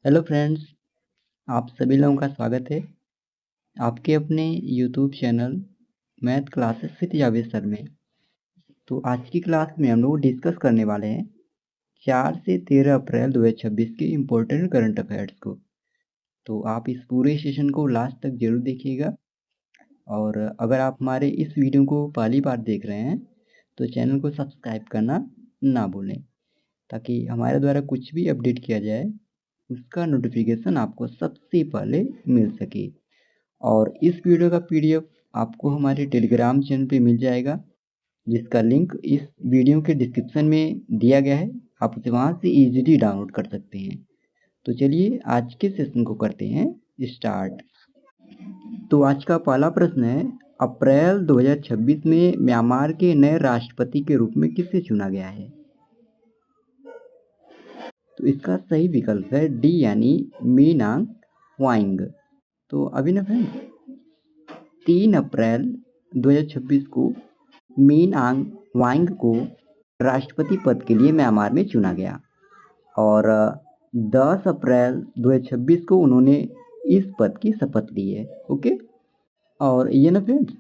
Hello friends, आप सभी लोगों का स्वागत है आपके अपने YouTube channel math classes with Javed sir में। तो आज की क्लास में हम लोग डिस्कस करने वाले हैं 4 से 13 अप्रैल 2026 के इम्पोर्टेंट करंट अफेयर्स को। तो आप इस पूरे सेशन को लास्ट तक जरूर देखिएगा। और अगर आप हमारे इस वीडियो को पहली बार देख रहे हैं तो चैनल को सब्सक्राइब करना ना भूलें, ताकि हमारे द्वारा कुछ भी अपडेट किया जाए उसका नोटिफिकेशन आपको सबसे पहले मिल सके। और इस वीडियो का पीडीएफ आपको हमारे टेलीग्राम चैनल पे मिल जाएगा, जिसका लिंक इस वीडियो के डिस्क्रिप्शन में दिया गया है। आप उसे वहाँ से इजीली डाउनलोड कर सकते हैं। तो चलिए आज के सेशन को करते हैं स्टार्ट। तो आज का पहला प्रश्न है, अप्रैल 2026 में म्यांमार के नए राष्ट्रपति के रूप में किसे चुना गया है? तो इसका सही विकल्प है डी, यानी मीन आंग वाइंग। तो अभी फ्रेंड्स 3 अप्रैल 2026 को मीन आंग वाइंग को राष्ट्रपति पद के लिए म्यांमार में चुना गया और 10 अप्रैल 2026 को उन्होंने इस पद की शपथ ली है। ओके, और ये ना फ्रेंड्स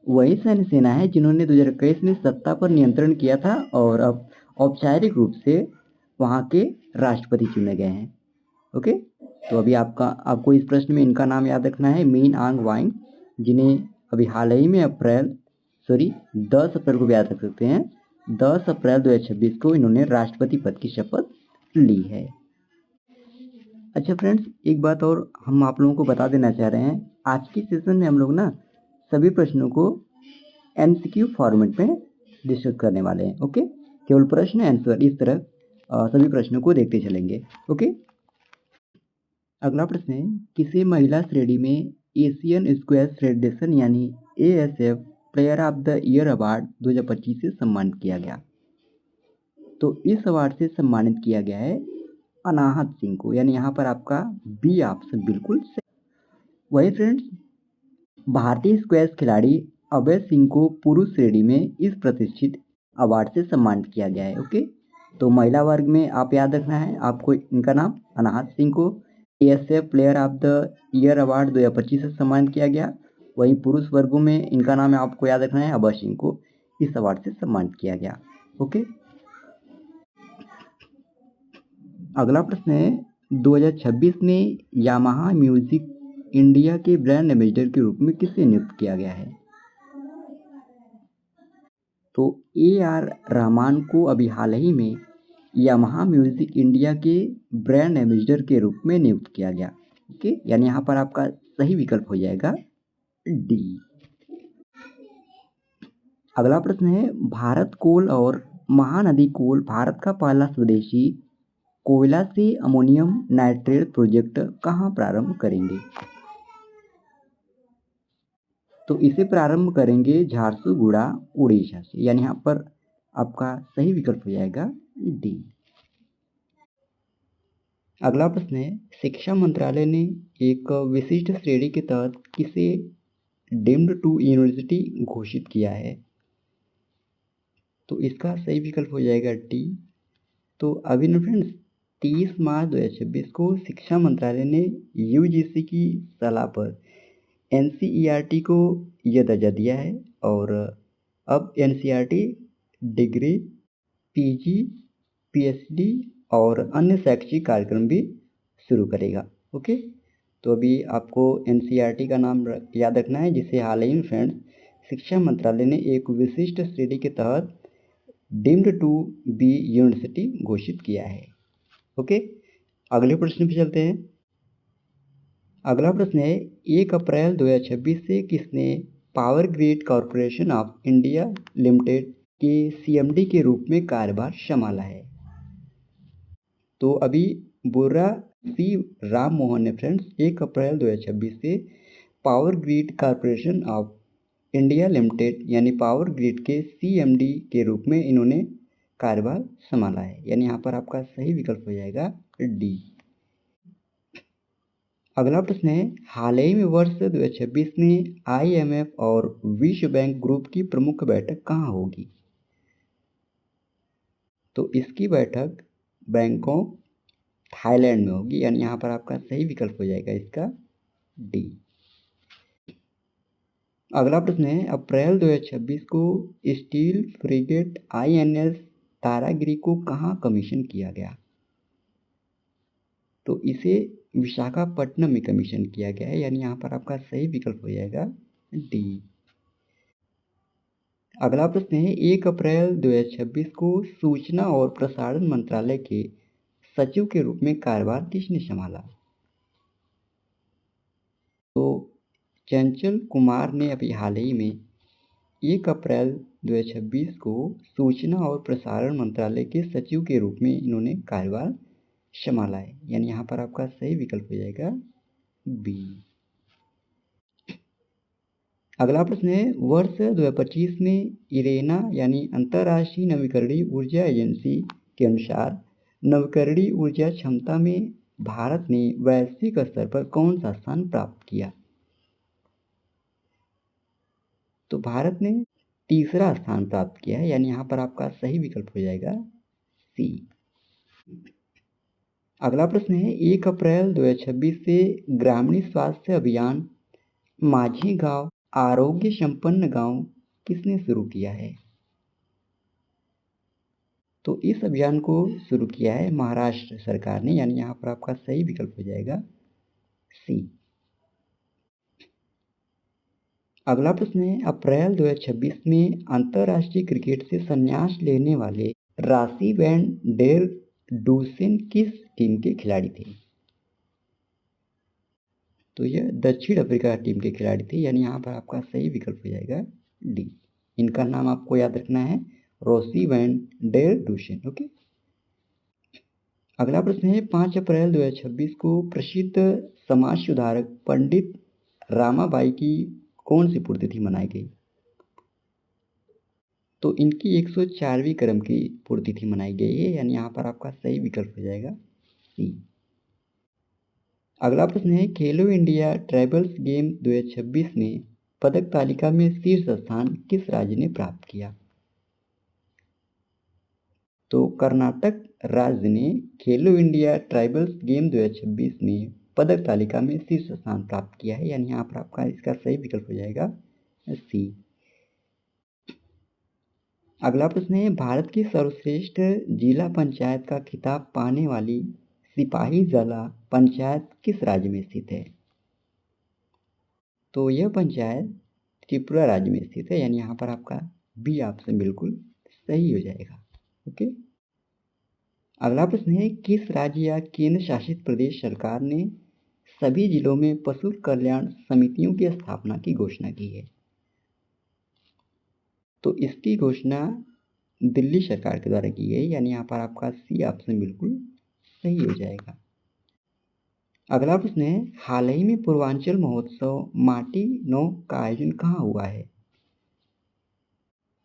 वही सैन्य सेना है जिन्होंने 2021 में सत्ता पर नियंत्रण किया था और अब औपचारिक रूप से वहाँ के राष्ट्रपति चुने गए हैं। ओके, तो अभी आपको इस प्रश्न में इनका नाम याद रखना है, मीन आंग वाइंग, जिन्हें अभी हाल ही में 10 अप्रैल को भी याद रख सकते हैं। 10 अप्रैल 2026 को इन्होंने राष्ट्रपति पद की शपथ ली है। अच्छा फ्रेंड्स, एक बात और हम आप लोगों को बता देना चाह रहे हैं, आज की सेशन में हम लोग ना सभी प्रश्नों को एमसीक्यू फॉर्मेट में डिस्कस करने वाले हैं। ओके, केवल प्रश्न आंसर इस तरह सभी प्रश्नों को देखते चलेंगे। ओके, अगला प्रश्न है, किसे महिला श्रेणी में एशियन स्क्वैश फेडरेशन यानी ASF player of the year award 2025 से सम्मानित किया गया? तो इस अवार्ड से सम्मानित किया गया है अनाहत सिंह को, यानी यहाँ पर आपका बी ऑप्शन बिल्कुल सही। वही फ्रेंड्स, भारतीय स्क्वैश खिलाड़ी अभय सिंह को पुरुष श्रेणी में इस प्रतिष्ठित अवार्ड से सम्मानित किया गया है। ओके, तो महिला वर्ग में आप याद रखना है आपको इनका नाम, अनाहत सिंह को ASF player of the year award 2025 से सम्मानित किया गया। वहीं पुरुष वर्गों में इनका नाम है आपको याद रखना है, अभय सिंह को इस अवार्ड से सम्मानित किया गया। ओके, अगला प्रश्न है, 2026 में यामाहा म्यूजिक इंडिया के ब्रांड एम्बेसडर के रूप में किसे नियुक्त किया गया है? तो AR रहमान को अभी हाल ही में यामाहा म्यूजिक इंडिया के ब्रांड एम्बेसडर के रूप में नियुक्त किया गया। ओके, यानी यहाँ पर आपका सही विकल्प हो जाएगा डी। अगला प्रश्न है, भारत कोल और महानदी कोल भारत का पहला स्वदेशी कोयला से अमोनियम नाइट्रेट प्रोजेक्ट कहाँ प्रारंभ करेंगे? तो इसे प्रारंभ करेंगे झारसुगुड़ा उड़ीसा से, यानी यहाँ पर आपका सही विकल्प हो जाएगा डी। अगला प्रश्न है, शिक्षा मंत्रालय ने एक विशिष्ट श्रेणी के तहत किसे डीम्ड टू यूनिवर्सिटी घोषित किया है? तो इसका सही विकल्प हो जाएगा डी। तो अभी ना फ्रेंड्स 30 मार्च 2026 को शिक्षा मंत्रालय ने यूजीसी की सलाह पर एनसीईआरटी को यह दर्जा दिया है और अब एनसीईआरटी डिग्री, पीजी, पीएचडी और अन्य शैक्षिक कार्यक्रम भी शुरू करेगा। ओके, तो अभी आपको एनसीईआरटी का नाम याद रखना है, जिसे हाल ही में फ्रेंड्स शिक्षा मंत्रालय ने एक विशिष्ट श्रेणी के तहत डीम्ड टू बी यूनिवर्सिटी घोषित किया है। ओके, अगले प्रश्न पे चलते हैं। अगला प्रश्न है, 1 अप्रैल 2026 से किसने power grid corporation of India limited के सीएमडी के रूप में कार्यभार संभाला है? तो अभी बुर्रा सी राम मोहन ने फ्रेंड्स 1 अप्रैल 2026 से power grid corporation of India limited यानी पावर ग्रिड के सीएमडी के रूप में इन्होंने कार्यभार संभाला है, यानी यहाँ पर आपका सही विकल्प हो जाएगा डी। अगला प्रश्न है, हाल ही में वर्ष 2026 में आईएमएफ और विश्व बैंक ग्रुप की प्रमुख बैठक कहाँ होगी? तो इसकी बैठक बैंकॉक थाईलैंड में होगी, यानी यहाँ पर आपका सही विकल्प हो जाएगा इसका डी। अगला प्रश्न है, अप्रैल 2026 को स्टील फ्रिगेट INS तारागिरी को कहाँ कमीशन किया गया? तो इसे विशाखापट्टनम में कमीशन किया गया है, यानी यहाँ पर आपका सही विकल्प हो जाएगा डी। अगला प्रश्न है, 1 अप्रैल 2026 को सूचना और प्रसारण मंत्रालय के सचिव के रूप में कार्यभार किसने संभाला? तो चंचल कुमार ने अभी हाल ही में 1 अप्रैल 2026 को सूचना और प्रसारण मंत्रालय के सचिव के रूप में इन्होंने कार्यभार संभाला है, यानी यहाँ पर आपका सही विकल्प हो जाएगा बी। अगला प्रश्न है, वर्ष 2025 में इरेना यानी अंतर्राष्ट्रीय नवीकरणीय ऊर्जा एजेंसी के अनुसार नवीकरणीय ऊर्जा क्षमता में भारत ने वैश्विक स्तर पर कौन सा स्थान प्राप्त किया? तो भारत ने तीसरा स्थान प्राप्त किया है, यानी यहाँ पर आपका सही विकल्प हो जाएगा सी। अगला प्रश्न है, 1 अप्रैल 2026 से ग्रामीण स्वास्थ्य अभियान माझी गांव आरोग्य संपन्न गांव किसने शुरू किया है? तो इस अभियान को शुरू किया है महाराष्ट्र सरकार ने, यानी यहाँ पर आपका सही विकल्प हो जाएगा सी। अगला प्रश्न है, अप्रैल 2026 में अंतर्राष्ट्रीय क्रिकेट से संन्यास लेने वाले राशि वैन डेर डूसेन किस टीम के खिलाड़ी थे? तो यह दक्षिण अफ्रीका टीम के खिलाड़ी थे, यानी यहाँ पर आपका सही विकल्प हो जाएगा डी। इनका नाम आपको याद रखना है, Rossi van der Dussen. Okay. अगला प्रश्न है, 5 अप्रैल 2026 को प्रसिद्ध समाज सुधारक पंडित रामाबाई की कौन सी पुण्यतिथि मनाई गई? तो इनकी 104वीं क्रम की पुण्यतिथि मनाई गई है, यानी यहाँ पर आपका सही विकल्प हो जाएगा सी। अगला प्रश्न है, खेलो इंडिया ट्राइबल्स गेम 2026 में पदक तालिका में शीर्ष स्थान किस राज्य ने प्राप्त किया? तो कर्नाटक राज्य ने खेलो इंडिया ट्राइबल्स गेम 2026 में पदक तालिका में शीर्ष स्थान प्राप्त किया है, यानी यहाँ पर आपका इसका सही विकल्प हो जाएगा सी। अगला प्रश्न है, भारत की सर्वश्रेष्ठ जिला पंचायत का खिताब पाने वाली सिपाही जला पंचायत किस राज्य में स्थित है? तो यह पंचायत त्रिपुरा राज्य में स्थित है, यानी यहाँ पर आपका बी ऑप्शन बिल्कुल सही हो जाएगा। ओके। अगला प्रश्न है, किस राज्य या केंद्र शासित प्रदेश सरकार ने सभी जिलों में पशु कल्याण समितियों की स्थापना की घोषणा की है? तो इसकी घोषणा दिल्ली सरकार के द्वारा की गई, यानी यहाँ पर आपका सी ऑप्शन बिल्कुल सही हो जाएगा। अगला प्रश्न है, हाल ही में पूर्वांचल महोत्सव माटी नौ का आयोजन कहाँ हुआ है?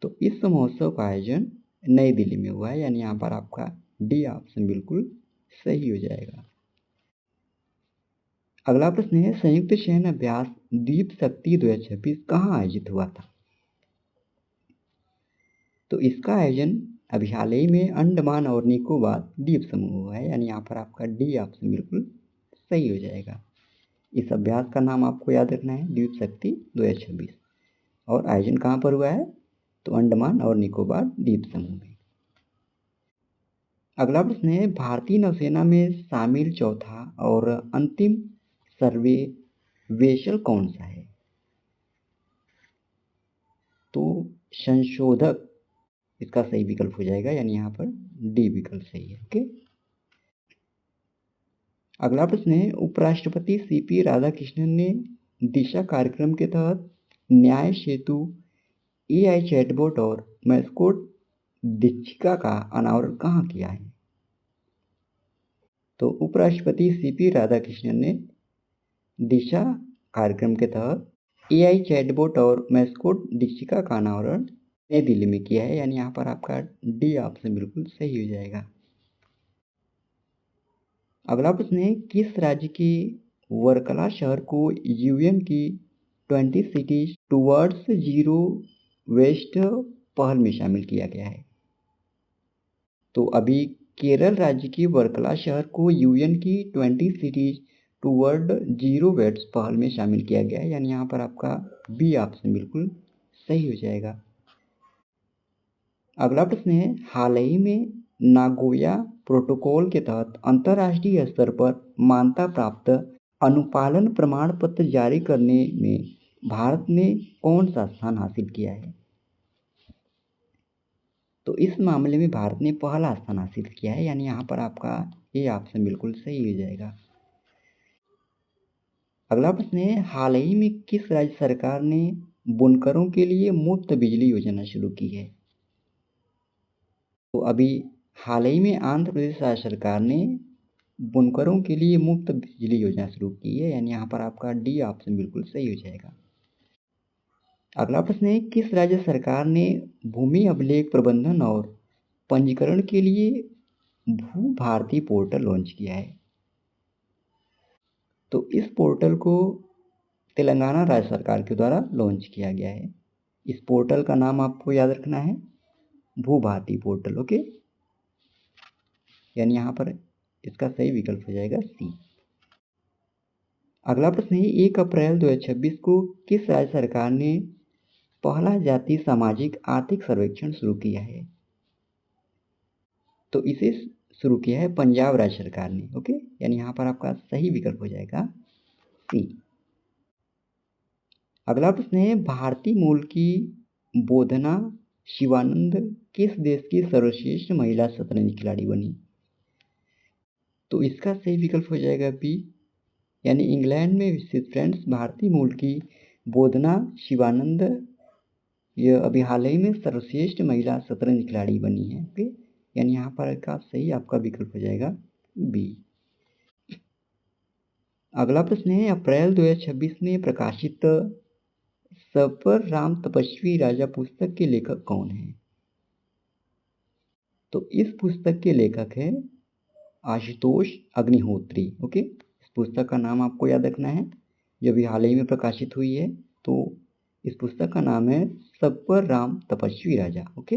तो इस महोत्सव का आयोजन नई दिल्ली में हुआ है, यानी यहाँ पर आपका डी ऑप्शन बिल्कुल सही हो जाएगा। अगला प्रश्न है, संयुक्त सैन्य अभ्यास द्वीप शक्ति 2026 कहाँ आयोजित हुआ था? तो इसका आयोजन अभी हाल ही में अंडमान और निकोबार द्वीप समूह हुआ है, यानी यहाँ पर आपका डी ऑप्शन बिल्कुल सही हो जाएगा। इस अभ्यास का नाम आपको याद रखना है, द्वीप शक्ति 2026, और आयोजन कहाँ पर हुआ है? तो अंडमान और निकोबार द्वीप समूह में। अगला प्रश्न है, भारतीय नौसेना में शामिल चौथा और अंतिम सर्वे वेसल कौन सा है? तो संशोधक इसका सही विकल्प हो जाएगा, यानी यहाँ पर डी विकल्प सही है। ओके। अगला प्रश्न है, उपराष्ट्रपति CP राधाकृष्णन ने दिशा कार्यक्रम के तहत न्याय सेतु AI चैटबॉट और मैस्कोट दीक्षिका का अनावरण कहाँ किया है? तो उपराष्ट्रपति CP राधाकृष्णन ने दिशा कार्यक्रम के तहत AI चैटबॉट और मैस्कोट दीक्षिका का अनावरण नई दिल्ली में किया है, यानी यहाँ पर आपका डी ऑप्शन बिल्कुल सही हो जाएगा। अगला प्रश्न है, किस राज्य के वर्कला शहर को UN की 20 सिटीज टुवर्ड्स जीरो वेस्ट पहल में शामिल किया गया है? तो अभी केरल राज्य के वर्कला शहर को यूएन की 20 सिटीज टूवर्ड जीरो वेट्स पहल में शामिल किया गया है, यानी यहाँ पर आपका बी ऑप्शन बिल्कुल सही हो जाएगा। अगला प्रश्न है, हाल ही में नागोया प्रोटोकॉल के तहत अंतर्राष्ट्रीय स्तर पर मान्यता प्राप्त अनुपालन प्रमाण पत्र जारी करने में भारत ने कौन सा स्थान हासिल किया है? तो इस मामले में भारत ने पहला स्थान हासिल किया है, यानी यहाँ पर आपका ये ऑप्शन बिल्कुल सही हो जाएगा। अगला प्रश्न है, हाल ही में किस राज्य सरकार ने बुनकरों के लिए मुफ्त बिजली योजना शुरू की है? तो अभी हाल ही में आंध्र प्रदेश राज्य सरकार ने बुनकरों के लिए मुफ्त बिजली योजना शुरू की है, यानी यहाँ पर आपका डी ऑप्शन बिल्कुल सही हो जाएगा। अगला प्रश्न है, किस राज्य सरकार ने भूमि अभिलेख प्रबंधन और पंजीकरण के लिए भू भारती पोर्टल लॉन्च किया है? तो इस पोर्टल को तेलंगाना राज्य सरकार के द्वारा लॉन्च किया गया है। इस पोर्टल का नाम आपको याद रखना है, भू भारती पोर्टल। ओके, यानी यहाँ पर इसका सही विकल्प हो जाएगा सी। अगला प्रश्न है, 1 अप्रैल 2026 को किस राज्य सरकार ने पहला जातीय सामाजिक आर्थिक सर्वेक्षण शुरू किया है? तो इसे शुरू किया है पंजाब राज्य सरकार ने। ओके, यानी यहाँ पर आपका सही विकल्प हो जाएगा सी। अगला प्रश्न है, भारतीय मूल की बोधना शिवानंद किस देश की सर्वश्रेष्ठ महिला शतरंज खिलाड़ी बनी? तो इसका सही विकल्प हो जाएगा बी, यानी इंग्लैंड में स्थित फ्रेंड्स भारतीय मूल की बोधना शिवानंद यह अभी हाल ही में सर्वश्रेष्ठ महिला शतरंज खिलाड़ी बनी है। ओके, यानी यहाँ पर का सही आपका विकल्प हो जाएगा बी। अगला प्रश्न है, अप्रैल 2026 में प्रकाशित सफर राम तपस्वी राजा पुस्तक के लेखक कौन है? तो इस पुस्तक के लेखक है आशुतोष अग्निहोत्री। ओके, इस पुस्तक का नाम आपको याद रखना है, जो भी हाल ही में प्रकाशित हुई है। तो इस पुस्तक का नाम है सफर राम तपस्वी राजा। ओके,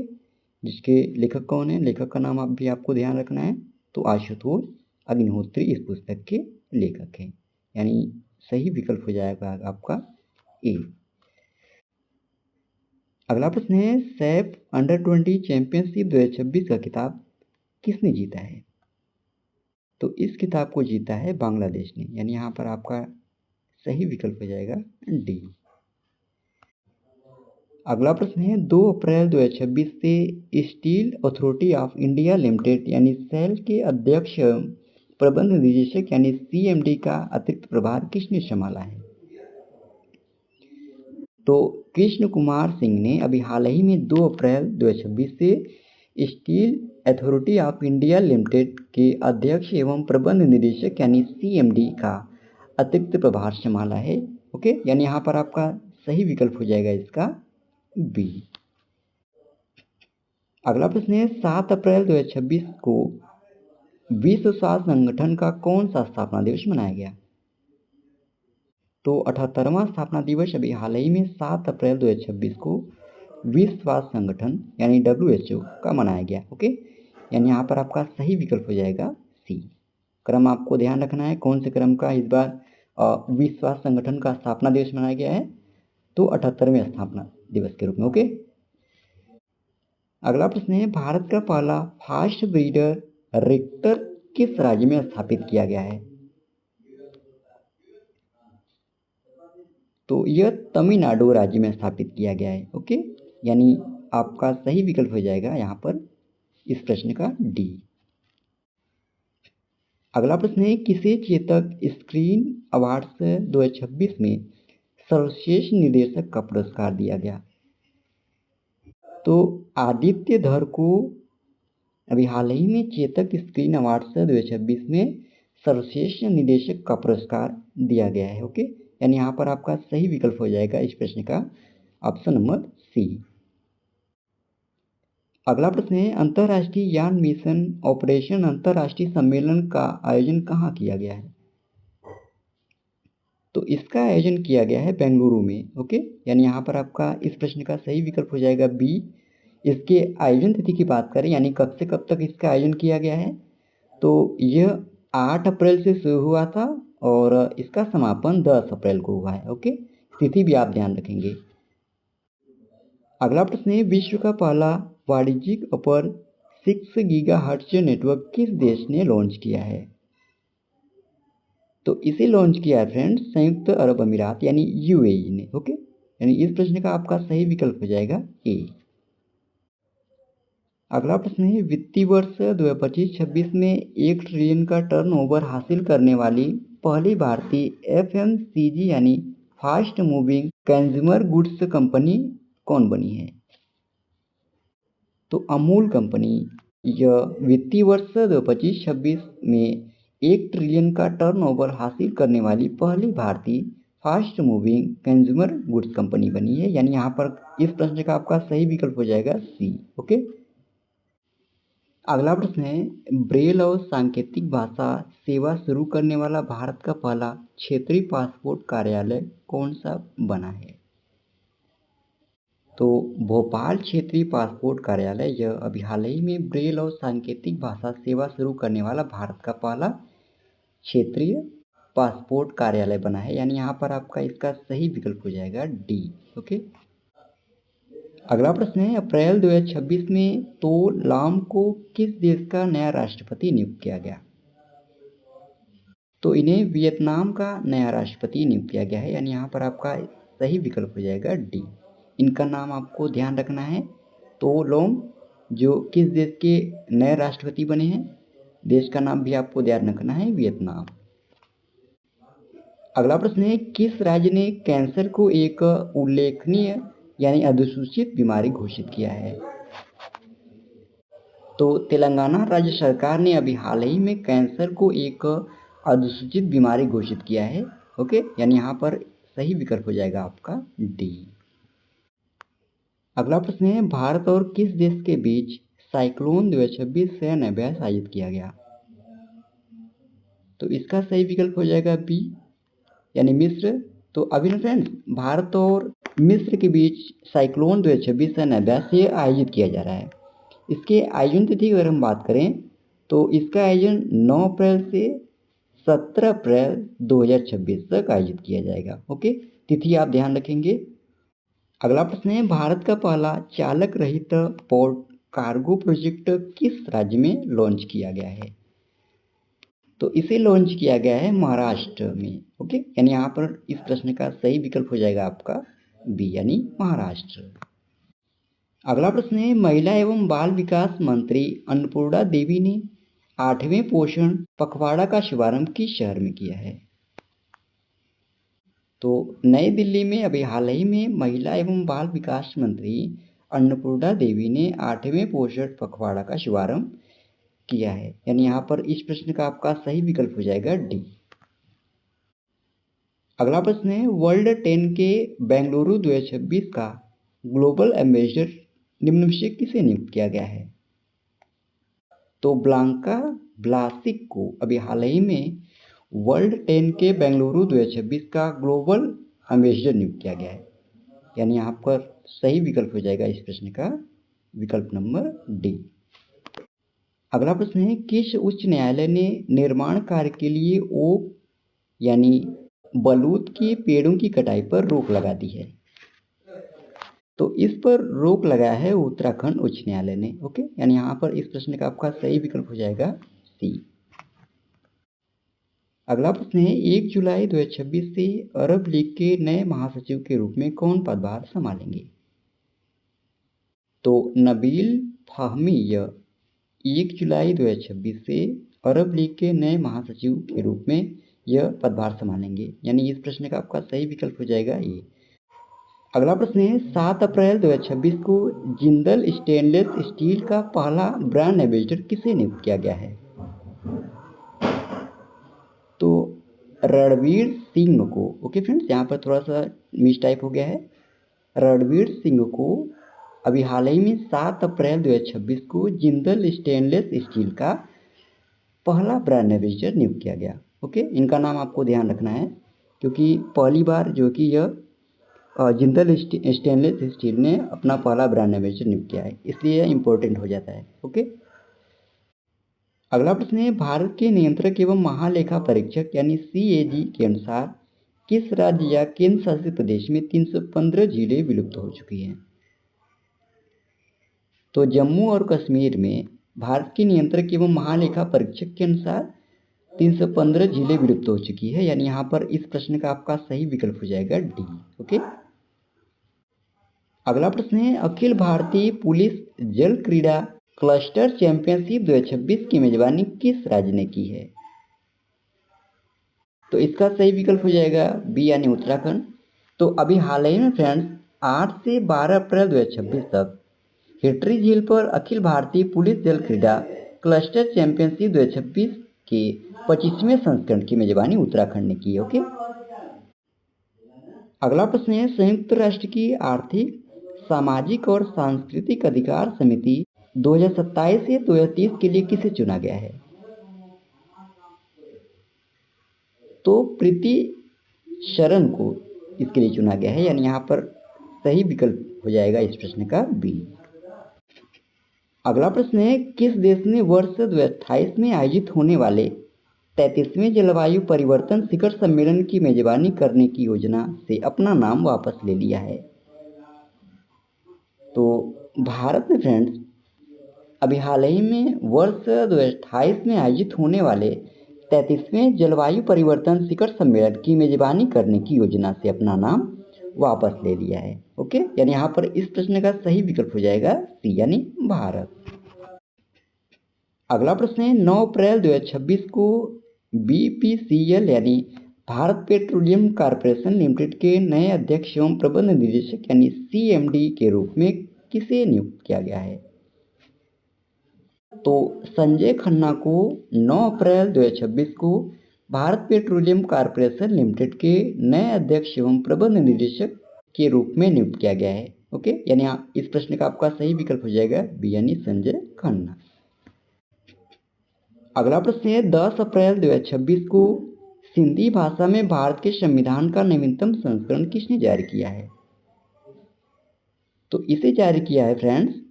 जिसके लेखक कौन है? लेखक का नाम आप भी आपको ध्यान रखना है। तो आशुतोष अग्निहोत्री इस पुस्तक के लेखक हैं, यानी सही विकल्प हो जाएगा आपका ए। अगला प्रश्न है, सैफ अंडर-20 चैंपियनशिप 2026 का खिताब किसने जीता है? तो इस खिताब को जीता है बांग्लादेश ने, यानी यहाँ पर आपका सही विकल्प हो जाएगा डी। अगला प्रश्न है, 2 अप्रैल 2026 से steel authority of India limited यानी सेल के अध्यक्ष प्रबंध निदेशक यानी सीएमडी का अतिरिक्त प्रभार किसने संभाला है? तो कृष्ण कुमार सिंह ने अभी हाल ही में 2 अप्रैल 2026 से steel authority of India limited के अध्यक्ष एवं प्रबंध निदेशक यानी सीएमडी का अतिरिक्त प्रभार संभाला है। ओके, यानी यहाँ पर आपका सही विकल्प हो जाएगा इसका बी। अगला प्रश्न है, 7 अप्रैल 2026 को विश्व स्वास्थ्य संगठन का कौन सा स्थापना दिवस मनाया गया? तो 78वां स्थापना दिवस अभी हाल ही में 7 अप्रैल 2026 को विश्व स्वास्थ्य संगठन यानी WHO का मनाया गया। ओके, यानी यहाँ पर आपका सही विकल्प हो जाएगा सी। क्रम आपको ध्यान रखना है, कौन से क्रम का इस बार विश्व स्वास्थ्य संगठन का स्थापना दिवस मनाया गया है? तो 78वें स्थापना दिवस के रूप में। ओके, अगला प्रश्न है, भारत का पहला फास्ट ब्रीडर रिएक्टर किस राज्य में स्थापित किया गया है? तो यह तमिलनाडु राज्य में स्थापित किया गया है। ओके, यानी आपका सही विकल्प हो जाएगा यहाँ पर इस प्रश्न का डी। अगला प्रश्न है, किसे चेतक स्क्रीन अवार्ड्स 2026 में सर्वश्रेष्ठ निर्देशक का पुरस्कार दिया गया? तो आदित्य धर को अभी हाल ही में चेतक स्क्रीन अवार्ड्स 2026 में सर्वश्रेष्ठ निर्देशक का पुरस्कार दिया गया है। ओके, यानी यहाँ पर आपका सही विकल्प हो जाएगा इस प्रश्न का ऑप्शन नंबर सी। अगला प्रश्न है, अंतर्राष्ट्रीय यान मिशन ऑपरेशन अंतर्राष्ट्रीय सम्मेलन का आयोजन कहाँ किया गया है? तो इसका आयोजन किया गया है बेंगलुरु में। ओके, यानी यहाँ पर आपका इस प्रश्न का सही विकल्प हो जाएगा बी, इसके आयोजन तिथि की बात करें यानी कब से कब तक इसका आयोजन किया गया है, तो यह 8 अप्रैल से शुरू हुआ था और इसका समापन 10 अप्रैल को हुआ है। ओके, तिथि भी आप ध्यान रखेंगे। अगला प्रश्न है, विश्व का पहला वाणिज्यिक अपर 6 गीगाहर्ट्ज नेटवर्क किस देश ने लॉन्च किया है? तो इसे लॉन्च किया है फ्रेंड्स संयुक्त अरब अमीरात यानी यूएई ने। ओके, यानी इस प्रश्न का आपका सही विकल्प हो जाएगा ए। अगला प्रश्न है, वित्तीय वर्ष 2025-26 में 1 ट्रिलियन का टर्नओवर हासिल करने वाली पहली भारतीय एफएमसीजी यानी fast moving consumer goods company कौन बनी है? तो अमूल कंपनी यह वित्तीय वर्ष 2025-26 में 1 ट्रिलियन का टर्नओवर हासिल करने वाली पहली भारतीय fast moving consumer goods company बनी है। यानी यहाँ पर इस प्रश्न का आपका सही विकल्प हो जाएगा सी। ओके, अगला प्रश्न है, ब्रेल और सांकेतिक भाषा सेवा शुरू करने वाला भारत का पहला क्षेत्रीय पासपोर्ट कार्यालय कौन सा बना है? तो भोपाल क्षेत्रीय पासपोर्ट कार्यालय यह अभी हाल ही में ब्रेल और सांकेतिक भाषा सेवा शुरू करने वाला भारत का पहला क्षेत्रीय पासपोर्ट कार्यालय बना है। यानी यहाँ पर आपका इसका सही विकल्प हो जाएगा डी। ओके, अगला प्रश्न है, अप्रैल 2026 में तो लाम को किस देश का नया राष्ट्रपति नियुक्त किया गया? तो इन्हें वियतनाम का नया राष्ट्रपति नियुक्त किया गया है। यानी यहाँ पर आपका सही विकल्प हो जाएगा डी। इनका नाम आपको ध्यान रखना है। तो लोम जो किस देश के नए राष्ट्रपति बने हैं, देश का नाम भी आपको ध्यान रखना है, वियतनाम। अगला प्रश्न है, किस राज्य ने कैंसर को एक उल्लेखनीय यानी अधिसूचित बीमारी घोषित किया है? तो तेलंगाना राज्य सरकार ने अभी हाल ही में कैंसर को एक अधिसूचित बीमारी घोषित किया है। ओके, यानी यहाँ पर सही विकल्प हो जाएगा आपका डी। अगला प्रश्न है, भारत और किस देश के बीच साइक्लोन 2026 सैन्य अभ्यास आयोजित किया गया? तो इसका सही विकल्प हो जाएगा बी यानी मिस्र। तो अभी ना फ्रेंड्स, भारत और मिस्र के बीच साइक्लोन 2026 सैन्य अभ्यास ये आयोजित किया जा रहा है। इसके आयोजन तिथि की अगर हम बात करें तो इसका आयोजन 9 अप्रैल से 17 अप्रैल 2026 तक आयोजित किया जाएगा। ओके, तिथि आप ध्यान रखेंगे। अगला प्रश्न है, भारत का पहला चालक रहित पोर्ट कार्गो प्रोजेक्ट किस राज्य में लॉन्च किया गया है? तो इसे लॉन्च किया गया है महाराष्ट्र में। ओके, यानी यहाँ पर इस प्रश्न का सही विकल्प हो जाएगा आपका बी यानी महाराष्ट्र। अगला प्रश्न है, महिला एवं बाल विकास मंत्री अन्नपूर्णा देवी ने 8वें पोषण पखवाड़ा का शुभारंभ किस शहर में किया है? तो नई दिल्ली में अभी हाल ही में महिला एवं बाल विकास मंत्री अन्नपूर्णा देवी ने 8वें पोषण पखवाड़ा का शुभारंभ किया है। यानी यहाँ पर इस प्रश्न का आपका सही विकल्प हो जाएगा डी। अगला प्रश्न है, वर्ल्ड 10 के बेंगलुरु 2026 का ग्लोबल एम्बेसडर निम्न में से किसे नियुक्त किया गया है? तो ब्लांका ब्लासिक को अभी हाल ही में वर्ल्ड 10 के बेंगलुरु 2026 का ग्लोबल एम्बेसडर नियुक्त किया गया है। यानी यहाँ पर सही विकल्प हो जाएगा इस प्रश्न का विकल्प नंबर डी। अगला प्रश्न है, किस उच्च न्यायालय ने निर्माण कार्य के लिए ओक यानी बलूत के पेड़ों की कटाई पर रोक लगा दी है? तो इस पर रोक लगाया है उत्तराखंड उच्च न्यायालय ने। ओके, यानी यहाँ पर इस प्रश्न का आपका सही विकल्प हो जाएगा सी। अगला प्रश्न है, 1 जुलाई 2026 से अरब लीग के नए महासचिव के रूप में कौन पदभार संभालेंगे? तो नबील फाहमी 1 जुलाई 2026 से अरब लीग के नए महासचिव के रूप में यह पदभार संभालेंगे। यानी इस प्रश्न का आपका सही विकल्प हो जाएगा ये। अगला प्रश्न है, 7 अप्रैल 2026 को जिंदल स्टेनलेस स्टील का पहला ब्रांड एम्बेसडर किसे नियुक्त किया गया है? तो रणवीर सिंह को। ओके फ्रेंड्स, यहाँ पर थोड़ा सा मिस टाइप हो गया है। रणवीर सिंह को अभी हाल ही में 7 अप्रैल 2026 को जिंदल स्टेनलेस स्टील का पहला ब्रांड एम्बेसडर नियुक्त किया गया। ओके, इनका नाम आपको ध्यान रखना है क्योंकि पहली बार जो कि यह जिंदल स्टेनलेस स्टील ने अपना पहला ब्रांड एम्बेसडर नियुक्त किया है, इसलिए यह इम्पोर्टेंट हो जाता है। ओके, अगला प्रश्न है, भारत के नियंत्रक एवं महालेखा परीक्षक यानी CAG के अनुसार किस राज्य या केंद्र शासित प्रदेश में 315 जिले विलुप्त हो चुकी हैं? तो जम्मू और कश्मीर में भारत के नियंत्रक एवं महालेखा परीक्षक के अनुसार 315 जिले विलुप्त हो चुकी है, यानी यहाँ पर इस प्रश्न का आपका सही विकल्प हो जाएगा डी। ओके, अगला प्रश्न है, अखिल भारतीय पुलिस जल क्रीड़ा क्लस्टर चैंपियनशिप 2026 की मेजबानी किस राज्य ने की है? तो इसका सही विकल्प हो जाएगा बी यानी उत्तराखंड। तो अभी हाल ही में फ्रेंड्स 8 से 12 अप्रैल 2026 तक हिटरी झील पर अखिल भारतीय पुलिस जल क्रीड़ा क्लस्टर चैंपियनशिप 2026 के 25वें संस्करण की मेजबानी उत्तराखंड ने की है। ओके, अगला प्रश्न है, संयुक्त राष्ट्र की आर्थिक सामाजिक और सांस्कृतिक अधिकार समिति 2027 से 2030 के लिए किसे चुना गया है? तो प्रीति शरण को इसके लिए चुना गया है, यानी यहाँ पर सही विकल्प हो जाएगा इस प्रश्न का बी। अगला प्रश्न है, किस देश ने वर्ष 2028 में आयोजित होने वाले 33वें जलवायु परिवर्तन शिखर सम्मेलन की मेजबानी करने की योजना से अपना नाम वापस ले लिया है? तो भारत में फ्रेंड्स अभी हाल ही में वर्ष 2028 में आयोजित होने वाले 33वें जलवायु परिवर्तन शिखर सम्मेलन की मेजबानी करने की योजना से अपना नाम वापस ले लिया है। ओके, यानी यहाँ पर इस प्रश्न का सही विकल्प हो जाएगा सी यानी भारत। अगला प्रश्न है, 9 अप्रैल 2026 को BPCL यानी भारत पेट्रोलियम कॉर्पोरेशन लिमिटेड के नए अध्यक्ष एवं प्रबंध निदेशक यानी CMD के रूप में किसे नियुक्त किया गया है? तो संजय खन्ना को 9 अप्रैल 2026 को भारत पेट्रोलियम कॉर्पोरेशन लिमिटेड के नए अध्यक्ष एवं प्रबंध निदेशक के रूप में नियुक्त किया गया है। ओके, यानी इस प्रश्न का आपका सही विकल्प हो जाएगा बी यानी संजय खन्ना। अगला प्रश्न है, 10 अप्रैल 2026 को सिंधी भाषा में भारत के संविधान का नवीनतम संस्करण किसने जारी किया है? तो इसे जारी किया है फ्रेंड्स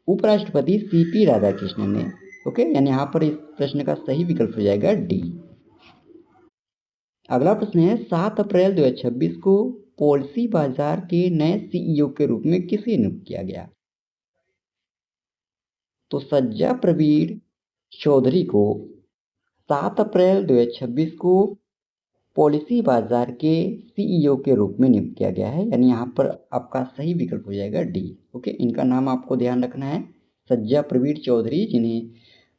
उपराष्ट्रपति CP राधाकृष्णन ने। ओके, यानी यहाँ पर इस प्रश्न का सही विकल्प हो जाएगा डी। अगला प्रश्न है, 7 अप्रैल 2026 को पॉलिसी बाजार के नए CEO के रूप में किसे नियुक्त किया गया? तो सज्जा प्रवीण चौधरी को 7 अप्रैल 2026 को पॉलिसी बाजार के CEO के रूप में नियुक्त किया गया है, यानी यहाँ पर आपका सही विकल्प हो जाएगा डी। ओके, इनका नाम आपको ध्यान रखना है, सज्जा प्रवीण चौधरी, जिन्हें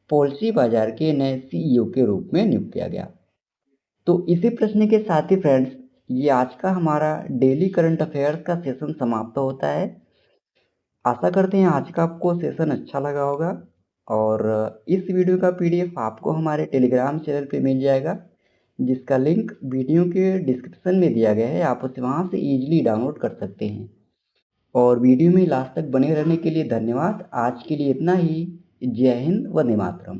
पॉलिसी बाजार के नए CEO के रूप में नियुक्त किया गया। तो इसी प्रश्न के साथ ही फ्रेंड्स ये आज का हमारा डेली करंट अफेयर्स का सेशन समाप्त होता है। आशा करते हैं आज का आपको सेशन अच्छा लगा होगा और इस वीडियो का PDF आपको हमारे टेलीग्राम चैनल पे मिल जाएगा, जिसका लिंक वीडियो के डिस्क्रिप्शन में दिया गया है। आप उसे वहाँ से ईजिली डाउनलोड कर सकते हैं। और वीडियो में लास्ट तक बने रहने के लिए धन्यवाद। आज के लिए इतना ही। जय हिंद, वंदे मातरम।